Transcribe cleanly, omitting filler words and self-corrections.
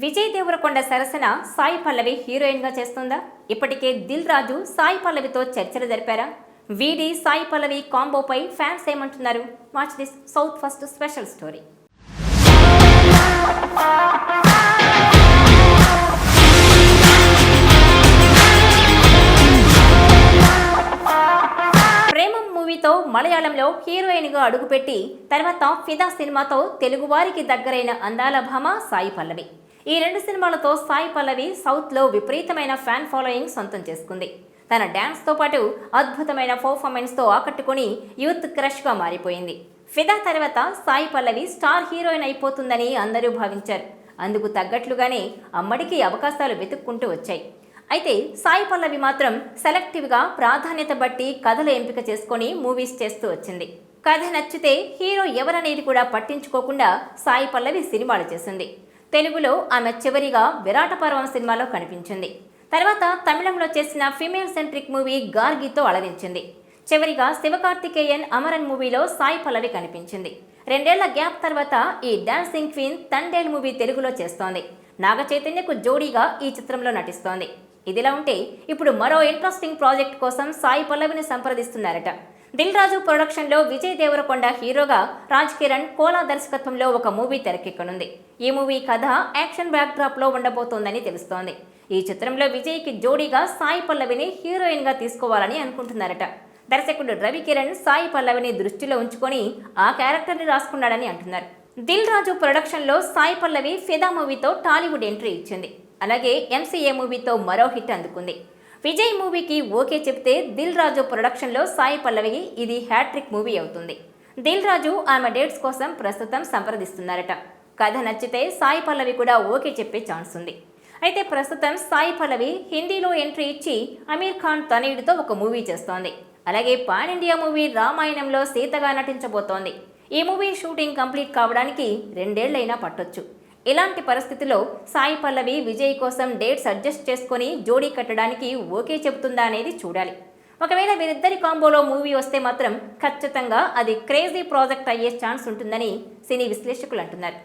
విజయ్ దేవరకొండ సరసన సాయి పల్లవి హీరోయిన్ గా చేస్తుందా? ఇప్పటికే దిల్ రాజు సాయి పల్లవితో చర్చలు జరిపారా? వీడి సాయి పల్లవి కాంబోపై ఫ్యాన్స్ ఏమంటున్నారు? Watch this south first special story. Premam మూవీతో మలయాళంలో హీరోయిన్ గా అడుగుపెట్టి తర్వాత ఫిదా సినిమాతో తెలుగువారికి దగ్గరైన అందాల భామ సాయి పల్లవి. ఈ రెండు సినిమాలతో సాయి పల్లవి సౌత్లో విపరీతమైన ఫ్యాన్ ఫాలోయింగ్ సొంతం చేసుకుంది. తన డ్యాన్స్తో పాటు అద్భుతమైన పర్ఫార్మెన్స్తో ఆకట్టుకుని యూత్ క్రష్గా మారిపోయింది. ఫిదా తర్వాత సాయి పల్లవి స్టార్ హీరోయిన్ అయిపోతుందని అందరూ భావించారు. అందుకు తగ్గట్లుగానే అమ్మడికి అవకాశాలు వెతుక్కుంటూ వచ్చాయి. అయితే సాయి పల్లవి మాత్రం సెలెక్టివ్గా ప్రాధాన్యత బట్టి కథలు ఎంపిక చేసుకొని మూవీస్ చేస్తూ వచ్చింది. కథ నచ్చితే హీరో ఎవరనేది కూడా పట్టించుకోకుండా సాయి పల్లవి సినిమాలు చేసింది. తెలుగులో ఆమె చివరిగా విరాట పర్వం సినిమాలో కనిపించింది. తర్వాత తమిళంలో చేసిన ఫిమేల్ సెంట్రిక్ మూవీ గార్గితో అలరించింది. చివరిగా శివకార్తికేయన్ అమరన్ మూవీలో సాయి పల్లవి కనిపించింది. 2 ఏళ్ల గ్యాప్ తర్వాత ఈ డాన్సింగ్ క్వీన్ తండేల్ మూవీ తెలుగులో చేస్తోంది. నాగ చైతన్యకు జోడీగా ఈ చిత్రంలో నటిస్తోంది. ఇదిలా ఉంటే ఇప్పుడు మరో ఇంట్రెస్టింగ్ ప్రాజెక్ట్ కోసం సాయి పల్లవిని సంప్రదిస్తున్నారట. దిల్ రాజు ప్రొడక్షన్లో విజయ్ దేవరకొండ హీరోగా రాజ్ కిరణ్ కోలా దర్శకత్వంలో ఒక మూవీ తెరకెక్కనుంది. ఈ మూవీ కథ యాక్షన్ బ్యాక్ డ్రాప్ లో ఉండబోతోందని తెలుస్తోంది. ఈ చిత్రంలో విజయ్కి జోడీగా సాయి పల్లవిని హీరోయిన్ గా తీసుకోవాలని అనుకుంటున్నారట. దర్శకుడు రవి కిరణ్ సాయి పల్లవిని దృష్టిలో ఉంచుకొని ఆ క్యారెక్టర్ని రాసుకున్నాడని అంటున్నారు. దిల్ రాజు ప్రొడక్షన్లో సాయి పల్లవి ఫిదా మూవీతో టాలీవుడ్ ఎంట్రీ ఇచ్చింది. అలాగే ఎంసీఏ మూవీతో మరో హిట్ అందుకుంది. విజయ్ మూవీకి ఓకే చెప్తే దిల్ రాజు ప్రొడక్షన్లో సాయి పల్లవికి ఇది హ్యాట్రిక్ మూవీ అవుతుంది. దిల్ రాజు ఆమె డేట్స్ కోసం ప్రస్తుతం సంప్రదిస్తున్నారట. కథ నచ్చితే సాయి పల్లవి కూడా ఓకే చెప్పే ఛాన్స్ ఉంది. అయితే ప్రస్తుతం సాయి పల్లవి హిందీలో ఎంట్రీ ఇచ్చి అమీర్ ఖాన్ తనయుడితో ఒక మూవీ చేస్తోంది. అలాగే పాన్ ఇండియా మూవీ రామాయణంలో సీతగా నటించబోతోంది. ఈ మూవీ షూటింగ్ కంప్లీట్ కావడానికి 2 ఏళ్లైనా పట్టొచ్చు. ఇలాంటి పరిస్థితుల్లో సాయి పల్లవి విజయ్ కోసం డేట్స్ అడ్జస్ట్ చేసుకొని జోడీ కట్టడానికి ఓకే చెబుతుందా అనేది చూడాలి. ఒకవేళ వీరిద్దరి కాంబోలో మూవీ వస్తే మాత్రం ఖచ్చితంగా అది క్రేజీ ప్రాజెక్ట్ అయ్యే ఛాన్స్ ఉంటుందని సినీ విశ్లేషకులు అంటున్నారు.